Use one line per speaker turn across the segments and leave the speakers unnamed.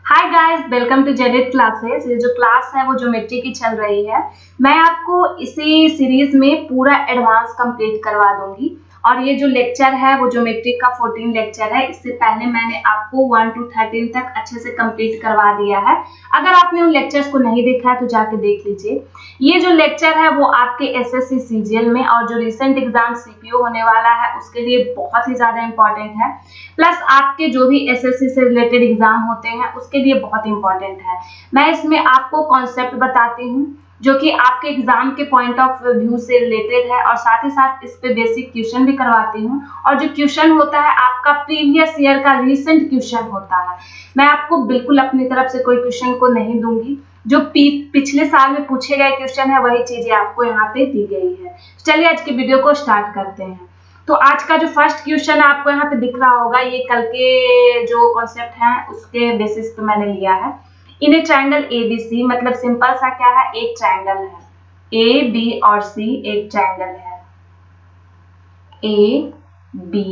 Hi guys, welcome to जेनेट classes. ये जो क्लास है वो ज्योमेट्री की चल रही है। मैं आपको इसी सीरीज में पूरा एडवांस कंप्लीट करवा दूंगी और ये जो लेक्चर है वो ज्योमेट्री का 14 लेक्चर है। इससे पहले मैंने आपको 1 to 13 तक अच्छे से कंप्लीट करवा दिया है। अगर आपने उन लेक्चर्स को नहीं देखा है तो जाके देख लीजिए। ये जो लेक्चर है वो आपके एसएससी सीजीएल में और जो रिसेंट एग्जाम सीपीओ होने वाला है उसके लिए बहुत ही ज्यादा इंपॉर्टेंट है। प्लस आपके जो भी एसएससी से रिलेटेड एग्जाम होते हैं उसके लिए बहुत इंपॉर्टेंट है। मैं इसमें आपको कॉन्सेप्ट बताती हूँ जो कि आपके एग्जाम के पॉइंट ऑफ व्यू से रिलेटेड है और साथ ही साथ इस पे बेसिक क्वेश्चन भी करवाती हूँ। और जो क्वेश्चन होता है आपका प्रीवियस ईयर का रिसेंट क्वेश्चन होता है। मैं आपको बिल्कुल अपनी तरफ से कोई क्वेश्चन को नहीं दूंगी। जो पिछले साल में पूछे गए क्वेश्चन है वही चीजें आपको यहाँ पे दी गई है। चलिए आज के वीडियो को स्टार्ट करते हैं। तो आज का जो फर्स्ट क्वेश्चन आपको यहाँ पे दिख रहा होगा, ये कल के जो कॉन्सेप्ट है उसके बेसिस पे मैंने लिया है। इन ए ट्रायंगल ABC, मतलब सिंपल सा क्या है, एक ट्रायंगल है। A, B और C एक ट्रायंगल है। A, B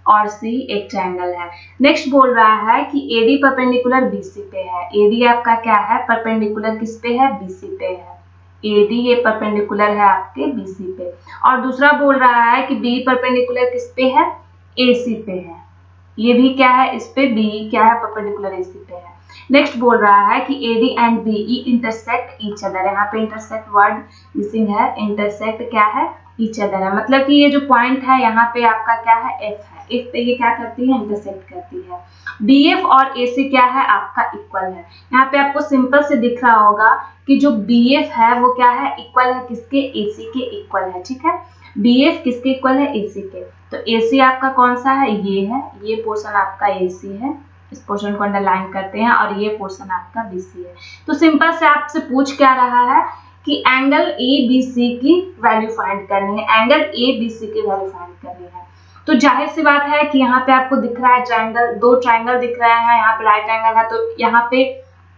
और C एक ट्रायंगल है। नेक्स्ट बोल रहा है कि AD परपेंडिकुलर BC पे है। AD आपका क्या है, परपेंडिकुलर किस पे है, BC पे है। AD ये परपेंडिकुलर है आपके BC पे। और दूसरा बोल रहा है कि B परपेंडिकुलर किस पे है, AC पे है। ये भी क्या है, इस पे B क्या है, परपेंडिकुलर AC पे है। नेक्स्ट बोल रहा है कि AD and BE intersect each other. यहाँ पे इंटरसेक्ट वर्ड मिसिंग है। इंटरसेक्ट क्या है, ईच अदर है। मतलब कि ये जो पॉइंट है यहाँ पे आपका क्या है, F है। F पे ये क्या करती है, इंटरसेक्ट करती है। BF और AC क्या है, आपका इक्वल है। यहाँ पे आपको सिंपल से दिख रहा होगा कि जो BF है वो क्या है, इक्वल है किसके, AC के इक्वल है। ठीक है, BF किसके इक्वल है, AC के। तो AC आपका कौन सा है, ये है। ये पोर्शन आपका AC है, इस पोर्शन को अंडरलाइन करते हैं। और ये पोर्शन आपका BC है। तो सिंपल से आपसे पूछ क्या रहा है कि एंगल ABC की वैल्यू फाइंड करनी है। एंगल ABC की वैल्यू फाइंड करनी है। तो जाहिर सी बात है कि यहाँ पे आपको दिख रहा है ट्रायंगल, दो ट्रायंगल दिख रहे हैं। यहाँ पे राइट एंगल है तो यहाँ पे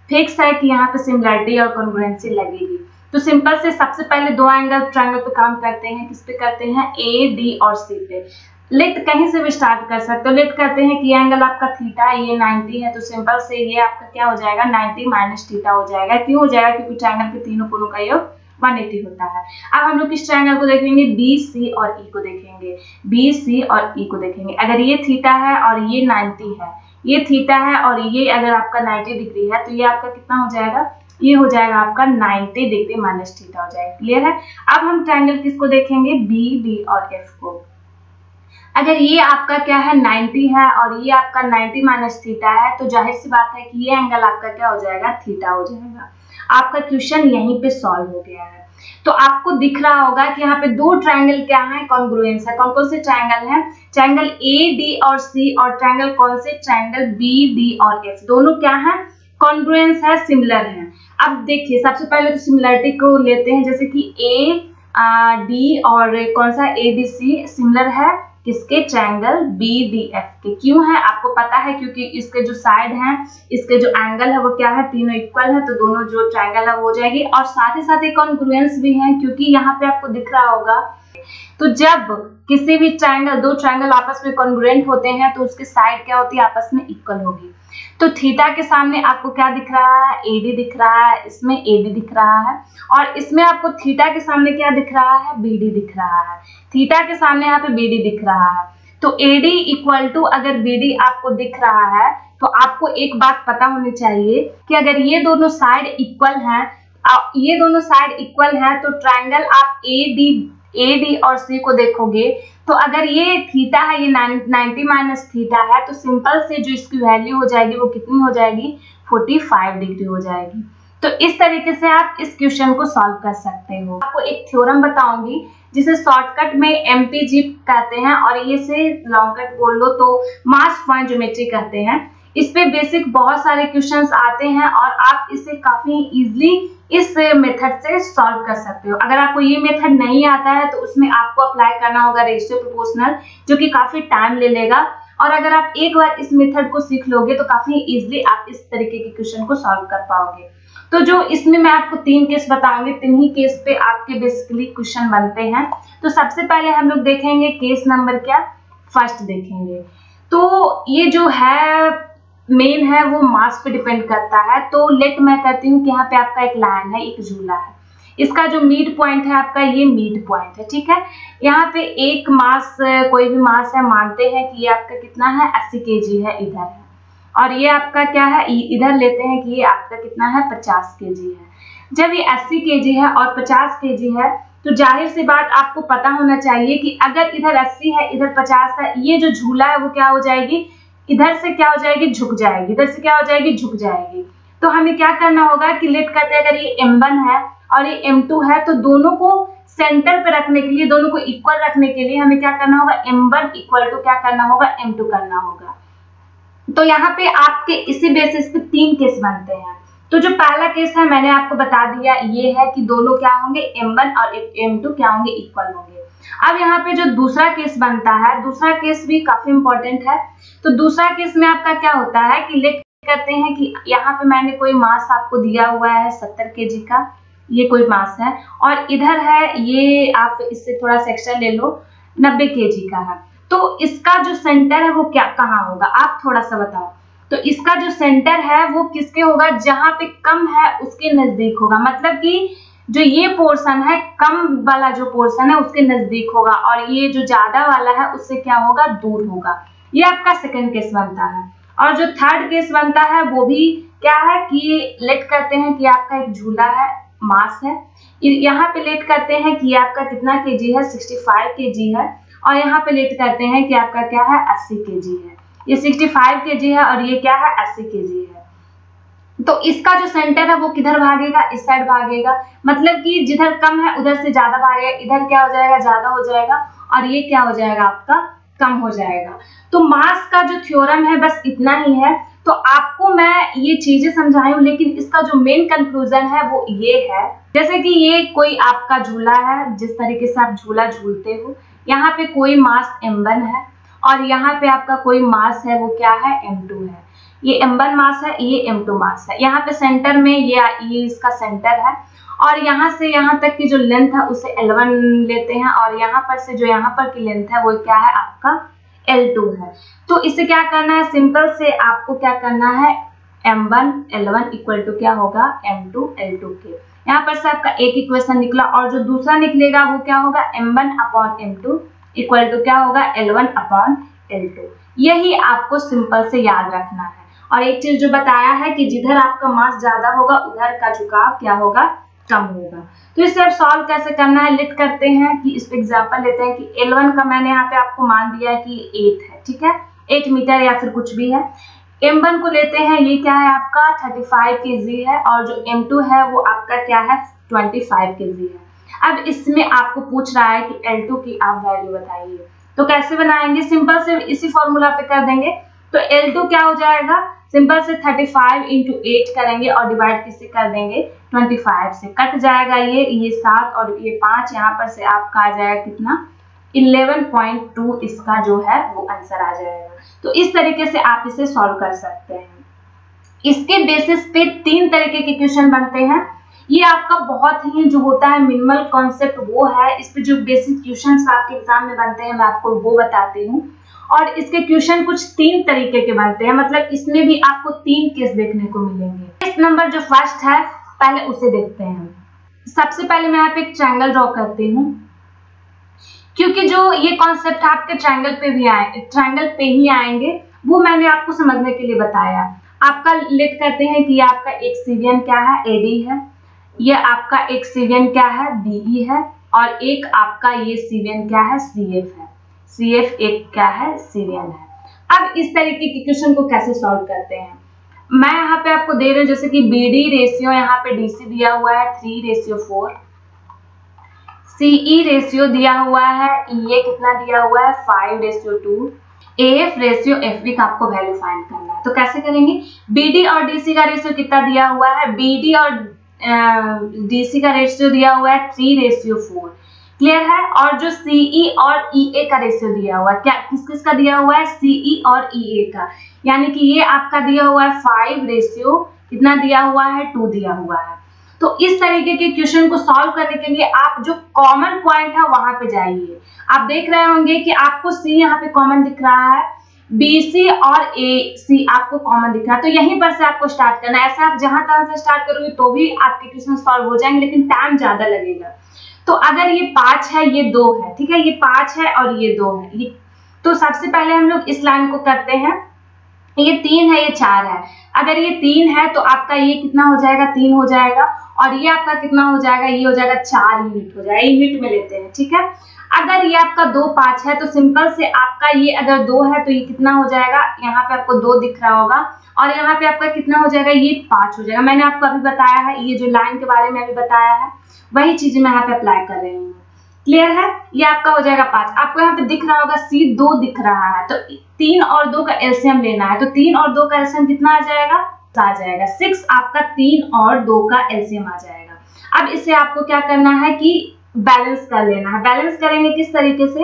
फिक्स है कि यहाँ पे सिमिलरिटी और कॉन्ग्रुएंसी लगेगी। तो सिंपल से सबसे पहले दो एंगल ट्रायंगल पे काम करते हैं। किस पे करते हैं, AD और C पे। लेट कहीं से भी स्टार्ट कर सकते हो। लेट करते हैं कि एंगल आपका थीटा है, ये 90 है। तो सिंपल से ये आपका क्या हो जाएगा, 90 माइनस थीटा हो जाएगा। क्यों हो जाएगा, क्योंकि ट्रायंगल के तीनों कोनों का योग 180 होता है। अब हम लोग किस ट्रायंगल को देखेंगे, BC और E को देखेंगे। BC और E को देखेंगे। अगर ये थीटा है और ये 90 है, ये थीटा है और ये अगर आपका 90 डिग्री है तो ये आपका कितना हो जाएगा, ये हो जाएगा आपका 90 डिग्री माइनस थीटा हो जाएगा। क्लियर है। अब हम ट्रायंगल किसको देखेंगे, BD और F को। अगर ये आपका क्या है, 90 है और ये आपका 90 माइनस थीटा है तो जाहिर सी बात है कि ये एंगल आपका क्या हो जाएगा, थीटा हो जाएगा। आपका क्वेश्चन यहीं पे सॉल्व हो गया है। तो आपको दिख रहा होगा कि यहाँ पे दो ट्रायंगल क्या है, कॉन्ग्रुएंस है। कौन कौन से ट्रायंगल है, ट्रायंगल AD और C और ट्रायंगल कौन से, ट्रायंगल BD और F। दोनों क्या है, कॉन्ग्रुएंस है, सिमिलर है। अब देखिए सबसे पहले तो सिमिलरिटी को लेते हैं। जैसे कि AD और कौन सा ABC सिमिलर है किसके, ट्रायंगल BDF के। क्यों है आपको पता है, क्योंकि इसके जो साइड हैं, इसके जो एंगल है वो क्या है, तीनों इक्वल है। तो दोनों जो ट्रायंगल है वो हो जाएगी। और साथ ही साथ एक कॉन्ग्रुएंस भी है, क्योंकि यहाँ पे आपको दिख रहा होगा तो जब किसी भी ट्रायंगल, दो ट्रायंगल आपस में कॉन्ग्रुएंट होते हैं तो उसकी साइड क्या होती है, आपस में इक्वल होगी। तो थीटा के सामने आपको क्या दिख रहा है, AD दिख रहा है, इसमें AD दिख रहा है। और इसमें आपको थीटा के सामने क्या दिख रहा है, BD दिख रहा है। थीटा के सामने यहाँ पे BD दिख रहा है। तो AD इक्वल टू अगर BD आपको दिख रहा है तो आपको एक बात पता होनी चाहिए कि अगर ये दोनों साइड इक्वल हैं, ये दोनों साइड इक्वल है तो ट्रायंगल आप AD और C को देखोगे तो अगर ये थीटा है, ये 90 माइनस थीटा है तो सिंपल से जो इसकी वैल्यू हो जाएगी वो कितनी हो जाएगी, 45 डिग्री हो जाएगी। तो इस तरीके से आप इस क्वेश्चन को सॉल्व कर सकते हो। आपको एक थ्योरम बताऊंगी जिसे शॉर्टकट में MPG कहते हैं और ये से लॉन्ग कट बोल लो तो मास पॉइंट ज्योमेट्री कहते हैं। इस पे बेसिक बहुत सारे क्वेश्चंस आते हैं और आप इसे काफी इजीली इस मेथड से सॉल्व कर सकते हो। अगर आपको ये मेथड नहीं आता है तो उसमें आपको अप्लाई करना होगा रेशियो प्रोपोर्शनल, जो कि काफी टाइम ले लेगा। और अगर आप एक बार इस मेथड को सीख लोगे तो काफी इजीली आप इस तरीके के क्वेश्चन को सॉल्व कर पाओगे। तो जो इसमें मैं आपको 3 केस बताऊंगी, 3 ही केस पे आपके बेसिकली क्वेश्चन बनते हैं। तो सबसे पहले हम लोग देखेंगे केस नंबर क्या, फर्स्ट देखेंगे। तो ये जो है मेन है वो मास पे डिपेंड करता है। तो लेट मैं कहती हूँ कि यहाँ पे आपका एक लाइन है, एक झूला है, इसका जो मिड पॉइंट है आपका ये मिड पॉइंट है, ठीक है। यहाँ पे एक मास, कोई भी मास है, मानते हैं कि ये आपका कितना है 80 kg है, इधर है, और ये आपका क्या है, इधर लेते हैं कि ये आपका कितना है 50 kg है। जब ये 80 kg है और 50 kg है तो जाहिर सी बात आपको पता होना चाहिए कि अगर इधर 80 है इधर 50 है, ये जो झूला है वो क्या हो जाएगी, इधर से क्या हो जाएगी, झुक जाएगी, इधर से क्या हो जाएगी, झुक जाएगी। तो हमें क्या करना होगा कि लेट करते हैं, अगर ये M1 है और ये M2 है तो दोनों को सेंटर पे रखने के लिए, दोनों को इक्वल रखने के लिए हमें क्या करना होगा, M1 इक्वल टू क्या करना होगा, M2 करना होगा। तो यहाँ पे आपके इसी बेसिस पे 3 केस बनते हैं। तो जो पहला केस है मैंने आपको बता दिया, ये है कि दोनों क्या होंगे, M1 और M2 क्या होंगे, इक्वल होंगे। अब यहाँ पे जो दूसरा केस बनता है, दूसरा केस भी काफी इंपॉर्टेंट है। तो दूसरा केस में आपका क्या होता है कि लेट करते हैं कि यहाँ पे मैंने कोई मास आपको दिया हुआ है 70 kg का, ये कोई मास है, और इधर है ये, आप इससे थोड़ा सेक्शन ले लो, 90 kg का है। तो इसका जो सेंटर है वो क्या कहाँ होगा, आप थोड़ा सा बताओ। तो इसका जो सेंटर है वो किसके होगा, जहां पे कम है उसके नजदीक होगा, मतलब कि जो ये पोर्शन है, कम वाला जो पोर्शन है उसके नजदीक होगा, और ये जो ज्यादा वाला है उससे क्या होगा, दूर होगा। ये आपका सेकंड केस बनता है। और जो थर्ड केस बनता है वो भी क्या है कि लेट करते हैं कि आपका एक झूला है, मास है, यहाँ पे लेट करते हैं कि आपका कितना kg है, 65 kg है, और यहाँ पे लेट करते हैं कि आपका क्या है 80 kg है। ये 65 kg है और ये क्या है 80 kg है। तो इसका जो सेंटर है वो किधर भागेगा, इस साइड भागेगा, मतलब कि जिधर कम है उधर से ज्यादा भागेगा, इधर क्या हो जाएगा, ज्यादा हो जाएगा, और ये क्या हो जाएगा आपका कम हो जाएगा। तो मास का जो थ्योरम है बस इतना ही है। तो आपको मैं ये चीजें समझाई हूँ, लेकिन इसका जो मेन कंक्लूजन है वो ये है, जैसे कि ये कोई आपका झूला है, जिस तरीके से आप झूला झूलते हो, यहाँ पे कोई मास M1 है और यहाँ पे आपका कोई मास है वो क्या है, M2 है। ये M1 मास है, ये M2 मास है। यहाँ पे सेंटर में ये इसका सेंटर है, और यहाँ से यहाँ तक की जो लेंथ है उसे L1 लेते हैं, और यहाँ पर से जो यहाँ पर की लेंथ है वो क्या है आपका L2 है। तो इसे क्या करना है, सिंपल से आपको क्या करना है, M1 L1 इक्वल टू क्या होगा, M2 L2 के। यहाँ पर से आपका एक इक्वेशन निकला, और जो दूसरा निकलेगा वो क्या होगा, M1 upon M2 equal to क्या होगा, L1 अपॉन L2। यही आपको सिंपल से याद रखना है। और एक चीज जो बताया है कि जिधर आपका मास ज्यादा होगा उधर का झुकाव क्या होगा, कम होगा। तो इसे अब सॉल्व कैसे करना है, लेट करते हैं कि इस पे एग्जांपल लेते हैं कि L1 का मैंने यहाँ पे आपको मान दिया है कि 8 है, ठीक है, 8 मीटर या फिर कुछ भी है। M1 को लेते हैं, ये क्या है आपका 35 kg है, और जो M2 है वो आपका क्या है 25 kg है। अब इसमें आपको पूछ रहा है कि L2 की आप वैल्यू बताइए। तो कैसे बनाएंगे, सिंपल से इसी फॉर्मूला पे कर देंगे। तो L2 क्या हो जाएगा, सिंपल से 35 × 8 करेंगे और डिवाइड किससे कर देंगे, 25 से। कट जाएगा ये 7 और ये 5, यहाँ पर से आपका आ जाएगा कितना, 11.2 इसका जो है वो आंसर आ जाएगा। तो इस तरीके से आप इसे सॉल्व कर सकते हैं। इसके बेसिस पे 3 तरीके के क्वेश्चन बनते हैं। ये आपका बहुत ही जो होता है मिनिमल कॉन्सेप्ट वो है, इस पे जो बेसिक क्वेश्चन आपके एग्जाम में बनते हैं मैं आपको वो बताती हूँ। और इसके क्वेश्चन कुछ 3 तरीके के बनते हैं, मतलब इसमें भी आपको 3 केस देखने को मिलेंगे। केस नंबर जो फर्स्ट है पहले उसे देखते हैं। सबसे पहले मैं यहाँ पे एक ट्रायंगल ड्रॉ करती हूँ, क्योंकि जो ये कॉन्सेप्ट आपके ट्रायंगल पे ही आएंगे, वो मैंने आपको समझने के लिए बताया। आपका लेट करते हैं कि आपका एक सीवियन क्या है, AD है, ये आपका एक सीवियन क्या है, BE है, और एक आपका ये सीवियन क्या है, CF है। CF एक क्या है, सीवियन है। अब इस तरीके के क्वेश्चन को कैसे सॉल्व करते हैं, मैं यहाँ पे आपको दे रही हूँ, जैसे कि BD रेशियो यहाँ पे DC दिया हुआ है 3:4, CE रेशियो दिया हुआ है, ये कितना दिया हुआ है 5:2, AF रेशियो FB का आपको वैल्यू फाइंड करना है। तो कैसे करेंगे, BD और DC का रेशियो कितना दिया हुआ है, BD और DC का रेशियो दिया हुआ है 3:4, क्लियर है। और जो CE और EA का रेशियो दिया हुआ है, क्या किस किस का दिया हुआ है, CE और EA का, यानी कि ये आपका दिया हुआ है 5 रेशियो कितना दिया हुआ है, 2 दिया हुआ है। तो इस तरीके के क्वेश्चन को सॉल्व करने के लिए आप जो कॉमन पॉइंट है वहां पे जाइए। आप देख रहे होंगे कि आपको C यहाँ पे कॉमन दिख रहा है, BC और AC आपको कॉमन दिख रहा है, तो यहीं पर से आपको स्टार्ट करना है। ऐसा आप जहां तहां से स्टार्ट करोगे तो भी आपके क्वेश्चन सॉल्व हो जाएंगे, लेकिन टाइम ज्यादा लगेगा। तो अगर ये 5 है, ये 2 है, ठीक है, ये 5 है और ये 2 है, ये तो सबसे पहले हम लोग इस लाइन को करते हैं। ये 3 है, ये 4 है। अगर ये 3 है तो आपका ये कितना हो जाएगा, 3 हो जाएगा, और ये आपका कितना हो जाएगा, ये हो जाएगा 4 यूनिट हो जाएगा। यूनिट में लेते हैं, ठीक है। अगर ये आपका 2 5 है तो सिंपल से आपका ये अगर 2 है तो ये कितना हो जाएगा, यहाँ पे आपको 2 दिख रहा होगा, और यहाँ पे आपका कितना हो जाएगा, ये 5 हो जाएगा। मैंने आपको अभी बताया है, ये जो लाइन के बारे में अभी बताया है वही चीज मैं यहाँ पे अप्लाई कर रही हूँ। क्लियर है? ये आपका हो जाएगा 5। आपको यहाँ पे दिख रहा होगा C 2 दिख रहा है, तो 3 और 2 का एलसीएम लेना है। तो 3 और 2 का एलसीएम कितना आ जाएगा 6। आपका 3 और 2 का एलसीएम आ जाएगा। अब इसे आपको क्या करना है कि बैलेंस कर लेना है। बैलेंस करेंगे किस तरीके से,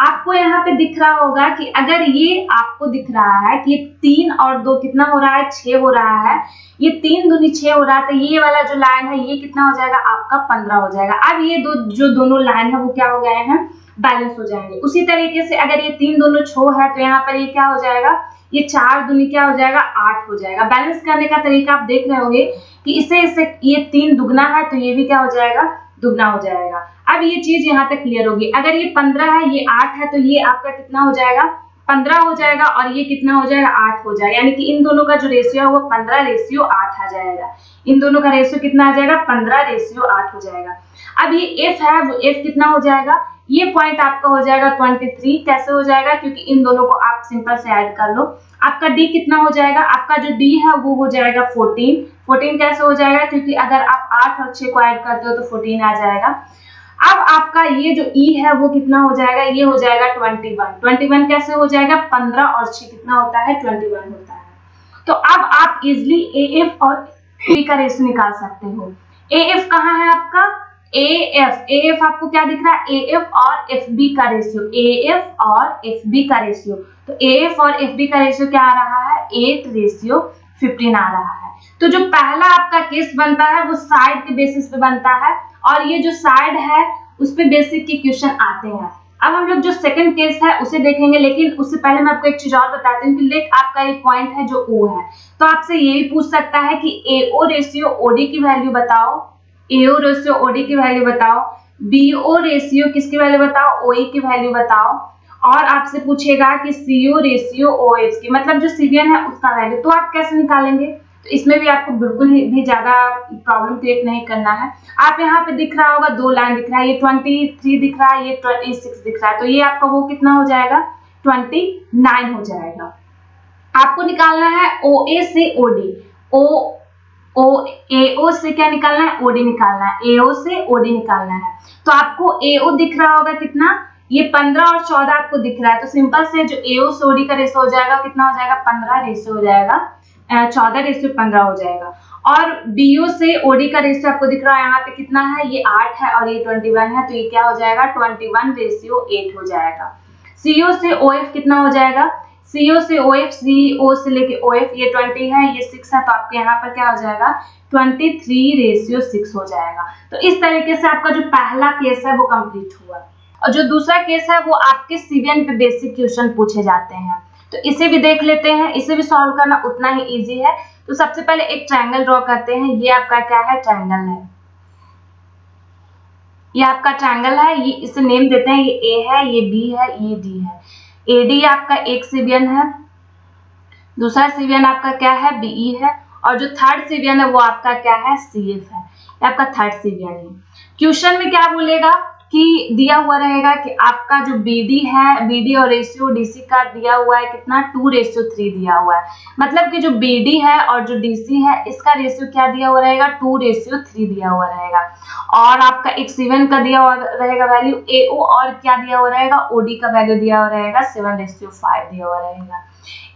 आपको यहाँ पे दिख रहा होगा कि अगर ये आपको दिख रहा है कि 3 और 2 कितना हो रहा है, 6 हो रहा है, ये 3 दूनी 6 हो रहा है, तो ये वाला जो लाइन है ये कितना हो जाएगा, आपका 15 हो जाएगा। अब ये जो दोनों लाइन है वो क्या हो गए हैं, बैलेंस हो जाएंगे। उसी तरीके से अगर ये 3 दोनों छो है तो यहाँ पर ये क्या हो जाएगा, ये 4 दूनी क्या हो जाएगा, 8 हो जाएगा। बैलेंस करने का तरीका आप देख रहे होंगे कि इसे ये 3 दुगना है तो ये भी क्या हो जाएगा, दुगना हो जाएगा। अब ये चीज यहाँ तक क्लियर होगी। अगर ये 15 है, ये 8 है, तो ये आपका कितना हो जाएगा, 15 हो जाएगा, और ये कितना हो जाएगा, 8 हो जाएगा। यानी कि इन दोनों का जो रेशियो है वो 15:8 आ जाएगा। इन दोनों का रेशियो कितना आ जाएगा, 15:8 हो जाएगा। अब ये F है, वो F कितना हो जाएगा, ये पॉइंट आपका हो जाएगा 23। कैसे हो जाएगा, क्योंकि इन दोनों को आप सिंपल से ऐड कर लो। आपका D कितना हो जाएगा, आपका जो D है वो हो जाएगा 14। 14 कैसे हो जाएगा, क्योंकि अगर आप 8 और 6 को ऐड करते हो तो 14 आ जाएगा। अब आपका ये जो E है वो कितना हो जाएगा, ये हो जाएगा 21। 21 कैसे हो जाएगा, 15 और 6 कितना होता है, 21 होता है। तो अब आप इजिली AF और B का रेशियो निकाल सकते हो। AF कहाँ है आपका, AF आपको क्या दिख रहा है, AF और FB का रेशियो, AF और FB का रेशियो। तो AF और FB का रेशियो क्या आ रहा है, 8:15 आ रहा है। तो जो पहला आपका केस बनता है वो साइड के बेसिस पे बनता है, और ये जो साइड है उस पे बेसिक के क्वेश्चन आते हैं। अब हम लोग जो सेकंड केस है उसे देखेंगे, लेकिन उससे पहले मैं आपको एक चीज और बताती हूँ कि लेट आपका एक पॉइंट है जो O है, तो आपसे ये भी पूछ सकता है कि AO रेशियो OD की वैल्यू बताओ, AO रेशियो OD की वैल्यू बताओ, BO रेशियो किसकी वैल्यू बताओ, OE की वैल्यू बताओ, और आपसे पूछेगा कि CO रेशियो OF की, मतलब जो CVN है उसका वैल्यू। तो आप कैसे निकालेंगे, तो इसमें भी आपको बिल्कुल भी ज्यादा प्रॉब्लम क्रिएट नहीं करना है। आप यहाँ पे दिख रहा होगा 2 लाइन दिख रहा है, ये 23 दिख रहा है, ये 26 दिख रहा है, तो ये आपका वो कितना हो जाएगा, 29 हो जाएगा। आपको निकालना है OA से OD, AO से क्या निकालना है, OD निकालना है, AO से OD निकालना है। तो आपको AO दिख रहा होगा कितना, ये 15 और 14 आपको दिख रहा है, तो सिंपल से जो AO से OD का रेशियो हो जाएगा कितना हो जाएगा, 15 रेशियो हो जाएगा, 14:15 हो जाएगा। और BO से OD का रेशियो आपको दिख रहा है यहाँ पे कितना है, ये 8 है और ये 21 है, तो ये क्या हो जाएगा, 21:8 हो जाएगा। CO से OF कितना हो जाएगा, CO से OF, CO से लेके OF, ये 20 है, ये 6 है, तो आपके यहाँ पर क्या हो जाएगा, 23:6 हो जाएगा। तो इस तरीके से आपका जो पहला केस है वो कंप्लीट हुआ। और जो दूसरा केस है वो आपके CVN पे बेसिक क्वेश्चन पूछे जाते हैं, तो इसे भी देख लेते हैं। इसे भी सॉल्व करना उतना ही इजी है। तो सबसे पहले एक ट्रायंगल ड्रॉ करते हैं। ये आपका क्या है, ट्रायंगल है, ये आपका ट्रायंगल है, ये इसे नेम देते हैं, ये A है, ये B है, ये D है। AD आपका एक CVN है, दूसरा CVN आपका क्या है, BE है, और जो थर्ड CVN है वो आपका क्या है, CF है। ये आपका थर्ड CVN है। क्वेश्चन में क्या बोलेगा कि दिया हुआ रहेगा कि आपका जो BD है, BD और रेशियो DC का दिया हुआ है कितना, 2:3 दिया हुआ है। मतलब कि जो BD है और जो DC है इसका रेशियो क्या दिया हुआ रहेगा, 2:3 दिया हुआ रहेगा। और आपका एक CVN का दिया हुआ रहेगा वैल्यू, AO और क्या दिया हुआ रहेगा, OD का वैल्यू दिया हुआ रहेगा 7:5 दिया हुआ रहेगा।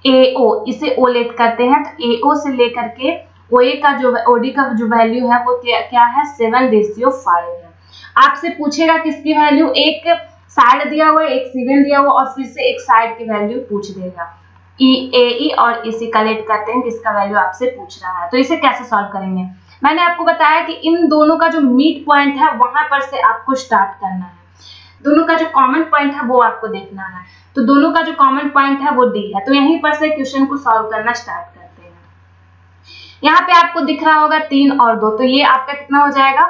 AO इसे O लेट करते हैं, तो AO से लेकर के OA का जो OD का जो वैल्यू है वो क्या है, 7:5 है। आपसे पूछेगा किसकी वैल्यू, एक साइड दिया हुआ है, एक CVN दिया हुआ, और फिर से एक साइड की वैल्यू पूछ देगा। AE और EC कलेक्ट करते हैं किसका वैल्यू आपसे पूछ रहा है। तो इसे कैसे सॉल्व करेंगे, मैंने आपको बताया कि इन दोनों का जो मीट पॉइंट है वहां पर से आपको स्टार्ट करना है। दोनों का जो कॉमन पॉइंट है वो आपको देखना है। तो दोनों का जो कॉमन पॉइंट है वो डी है। तो यहीं पर से क्वेश्चन को सॉल्व करना स्टार्ट करते हैं। यहाँ पे आपको दिख रहा होगा 3 और 2, तो ये आपका कितना हो जाएगा,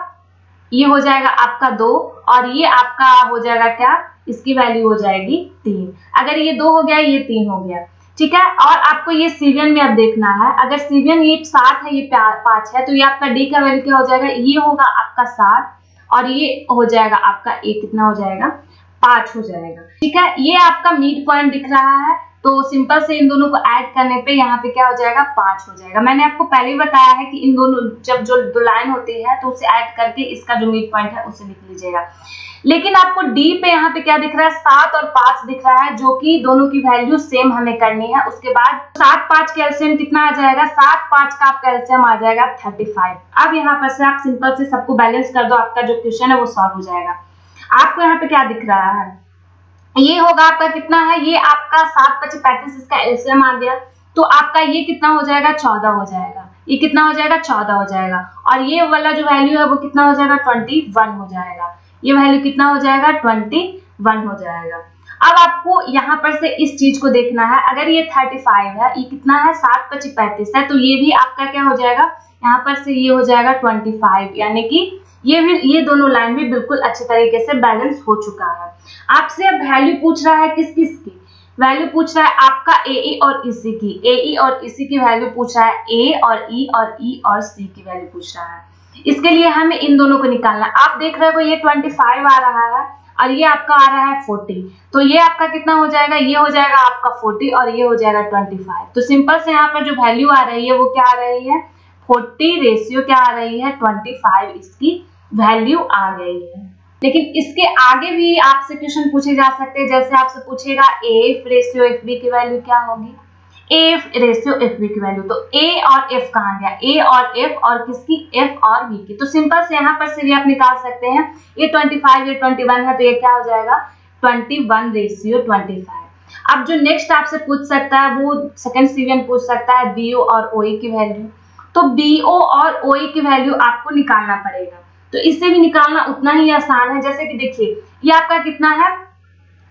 ये हो जाएगा आपका 2 और ये आपका हो जाएगा क्या, इसकी वैल्यू हो जाएगी 3। अगर ये 2 हो गया, ये 3 हो गया, ठीक है। और आपको ये सीवियन में अब देखना है, अगर सीवियन ये 7 है, ये 5 है, तो ये आपका डी का वैल्यू क्या हो जाएगा, ये होगा आपका 7 और ये हो जाएगा आपका ए कितना हो जाएगा, 5 हो जाएगा, ठीक है। ये आपका मिड पॉइंट दिख रहा है, तो सिंपल से इन दोनों को ऐड करने पे यहाँ पे क्या हो जाएगा, 5 हो जाएगा। मैंने आपको पहले ही बताया है कि इन दोनों जब जो दो लाइन होती है तो उसे ऐड करके इसका जो मिड पॉइंट है उसे लिख लीजिएगा। लेकिन आपको डी पे यहाँ पे क्या दिख रहा है, 7 और 5 दिख रहा है, जो कि दोनों की वैल्यू सेम हमें करनी है। उसके बाद 7 5 का एलसीएम कितना आ जाएगा, 7 5 का आपका एलसीएम आ जाएगा 35। अब यहाँ पर से आप सिंपल से सबको बैलेंस कर दो, आपका जो क्वेश्चन है वो सॉल्व हो जाएगा। आपको यहाँ पे क्या दिख रहा है, ये होगा आपका कितना है, ये आपका 7 5 35, इसका एलसीएम आ गया, तो आपका ये कितना हो जाएगा, 14 हो जाएगा। ये कितना हो जाएगा, 14 हो जाएगा। और ये वाला जो वैल्यू है वो कितना हो जाएगा, 21 हो जाएगा। ये वैल्यू कितना हो जाएगा, 21 हो जाएगा। अब आपको यहाँ पर से इस चीज को देखना है, अगर ये 35 है, ये कितना है, 7 5 35 है, तो ये भी आपका क्या हो जाएगा, यहाँ पर से ये हो जाएगा 25, यानी कि ये दोनों लाइन भी बिल्कुल अच्छे तरीके से बैलेंस हो चुका है। आपसे अब वैल्यू पूछ रहा है किस किस की, वैल्यू पूछ रहा है आपका ए और इसी की, ए और इसी की वैल्यू पूछ रहा है, ए और ई और सी की वैल्यू पूछ रहा है। इसके लिए हमें इन दोनों को निकालना है। आप देख रहे हो ये 25 आ रहा है और ये आपका आ रहा है 40, तो ये आपका कितना हो जाएगा, ये हो जाएगा आपका 40 और ये हो जाएगा 25। तो सिंपल से यहाँ पर जो वैल्यू आ रही है वो क्या आ रही है, 40 रेशियो क्या आ रही है, 25 इसकी वैल्यू आ गई है। लेकिन इसके आगे भी आपसे क्वेश्चन पूछे जा सकते हैं, जैसे आपसे पूछेगा एफ रेशियो एफ बी की वैल्यू क्या होगी, एफ रेशियो एफ बी की वैल्यू, तो ए और एफ कहाँ गया, ए और एफ और किसकी, एफ और बी की। तो सिंपल से यहाँ पर से भी आप निकाल सकते हैं, ये 25 ये 21 है, तो ये क्या हो जाएगा, 21 रेशियो 25। अब जो नेक्स्ट आपसे पूछ सकता है वो सेकंड सीवियन पूछ सकता है बीओ और ओई की वैल्यू। तो बीओ और ओई की वैल्यू आपको निकालना पड़ेगा, तो इससे भी निकालना उतना ही आसान है। जैसे कि देखिए ये आपका कितना है,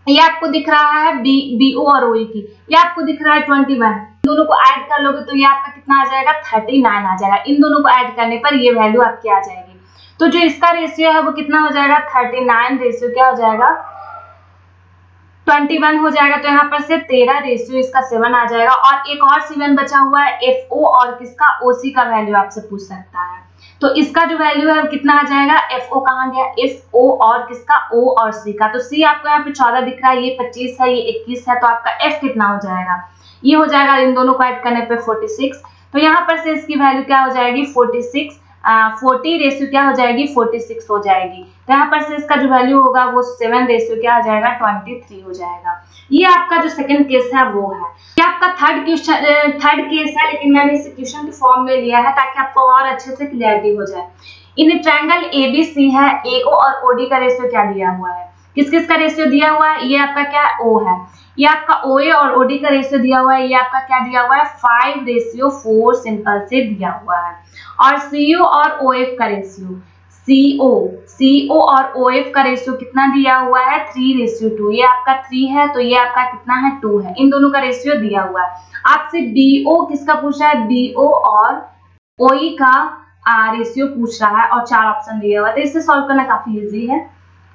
ये आपको दिख रहा है बीओ और ओई की, ये आपको दिख रहा है 21, दोनों को ऐड कर लोगे तो ये आपका कितना आ जाएगा, 39 आ जाएगा। इन दोनों को ऐड करने पर ये वैल्यू आपकी आ जाएगी। तो जो इसका रेशियो है वो कितना हो जाएगा, 39 रेशियो क्या हो जाएगा, 21 हो जाएगा। तो यहाँ पर से 13 रेशियो इसका 7 आ जाएगा। और एक और सीवन बचा हुआ है एफ ओ और किसका, ओसी का वैल्यू आपसे पूछ सकता है। तो इसका जो वैल्यू है वो कितना आ जाएगा, एफ ओ कहाँ गया, एफ ओ और किसका, ओ और सी का। तो सी आपको यहाँ पे 14 दिख रहा है, ये 25 है, ये 21 है, तो आपका एफ कितना हो जाएगा, ये हो जाएगा इन दोनों को ऐड करने पे 46। तो यहाँ पर से इसकी वैल्यू क्या हो जाएगी, 46, 40 रेशियो क्या हो जाएगी, 46 हो जाएगी। तो यहाँ पर से इसका जो वैल्यू होगा वो 7 रेशियो क्या आ जाएगा, 23 हो जाएगा। ये आपका जो सेकंड केस है वो है। ये आपका थर्ड केस है, लेकिन मैंने इसे क्वेश्चन के फॉर्म में लिया है ताकि आपको और अच्छे से क्लियरिटी हो जाए। इन ट्रायंगल एबीसी है, एओ और ओडी का रेशियो क्या दिया हुआ है, किस किस का रेशियो दिया हुआ है, ये आपका क्या ओ है, ये आपका ओए और ओडी का रेशियो दिया हुआ है, ये आपका क्या दिया हुआ है, 5:4 सिंपल से दिया हुआ है। और सीओ और ओएफ का रेशियो, सीओ और ओएफ का रेशियो कितना दिया हुआ है, 3:2। ये आपका 3 है, तो ये आपका कितना है, 2 है। इन दोनों का रेशियो दिया हुआ है। आपसे बीओ किसका पूछा है, बीओ और ओई का रेशियो पूछ रहा है और 4 ऑप्शन दिया हुआ है, तो इससे सॉल्व करना काफी इजी है।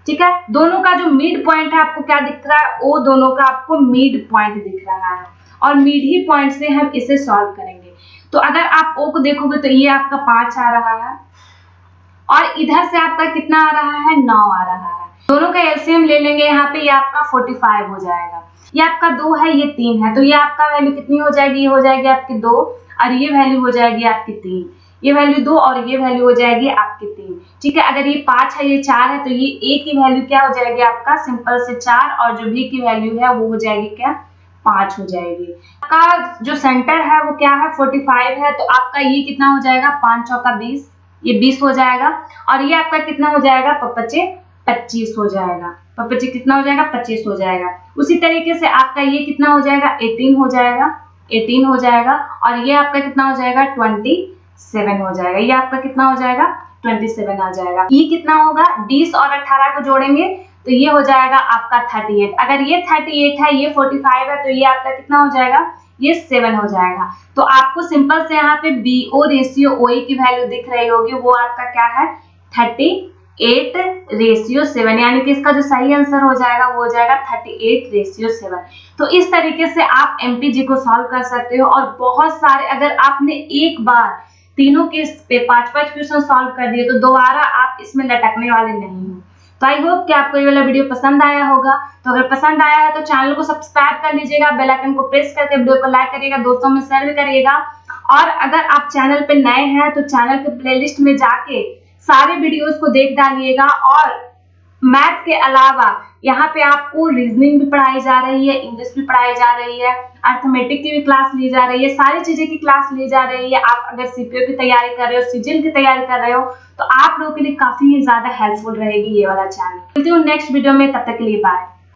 ठीक है, दोनों का जो मिड पॉइंट है आपको क्या दिख रहा है, ओ दोनों का आपको मिड पॉइंट दिख रहा है और मिड ही पॉइंट से हम इसे सॉल्व करेंगे। तो अगर आप ओ को देखोगे तो ये आपका 5 आ रहा है और इधर से आपका कितना आ रहा है, 9 आ रहा है। दोनों का एलसीएम ले लेंगे यहाँ पे, ये आपका 45 हो जाएगा। ये आपका 2 है, ये 3 है, तो ये आपका वैल्यू कितनी हो जाएगी, ये हो जाएगी आपकी 2 और ये वैल्यू हो जाएगी आपकी 3, ये वैल्यू 2 और ये वैल्यू हो जाएगी आपकी 3। ठीक है, अगर ये 5 है, ये 4 है, तो ये ए की वैल्यू क्या हो जाएगी आपका, सिंपल से 4 और जो बी की वैल्यू है वो हो जाएगी क्या, 5 हो जाएगी। आपका जो सेंटर है वो क्या है, 45 है, तो आपका ये कितना हो जाएगा, 5 चौका 20, ये 20 हो जाएगा और ये आपका कितना हो जाएगा, 25 हो जाएगा। 25 कितना हो जाएगा, 25 हो जाएगा। उसी तरीके से आपका ये कितना हो जाएगा, 18 हो जाएगा, 18 हो जाएगा और ये आपका कितना हो जाएगा, 27 हो जाएगा। ये आपका कितना हो जाएगा, 27 आ जाएगा। ये कितना होगा, 20 और 18 को जोड़ेंगे तो ये हो जाएगा आपका 38। अगर ये 38 है, ये 45 है, तो ये आपका कितना हो जाएगा, ये 7 हो जाएगा। तो आपको सिंपल से यहाँ पे BO रेशियो OE की वैल्यू दिख रही होगी, वो आपका क्या है 38:7, यानी कि इसका जो सही आंसर हो जाएगा वो हो जाएगा 38:7। तो इस तरीके से आप MPG को सॉल्व कर सकते हो। और बहुत सारे, अगर आपने एक बार तीनों के 5-5 क्वेश्चन सॉल्व कर दिए तो दोबारा आप इसमें लटकने वाले नहीं हो। तो आई होप कि आपको ये वाला वीडियो पसंद आया होगा। तो अगर पसंद आया है तो चैनल को सब्सक्राइब कर लीजिएगा, बेल आइकन को प्रेस करके वीडियो को लाइक करिएगा, दोस्तों में शेयर भी करिएगा। और अगर आप चैनल पे नए हैं तो चैनल के प्लेलिस्ट में जाके सारे वीडियोस को देख डालिएगा। और मैथ के अलावा यहाँ पे आपको रीजनिंग भी पढ़ाई जा रही है, इंग्लिश भी पढ़ाई जा रही है, अर्थमेटिक की भी क्लास ली जा रही है, सारी चीजें की क्लास ली जा रही है। आप अगर CPO की तैयारी कर रहे हो, सिजिल की तैयारी कर रहे हो, तो आप लोगों के लिए काफी ज्यादा हेल्पफुल रहेगी ये वाला चैनल। मिलती हूँ नेक्स्ट वीडियो में, तब तक के लिए बाय।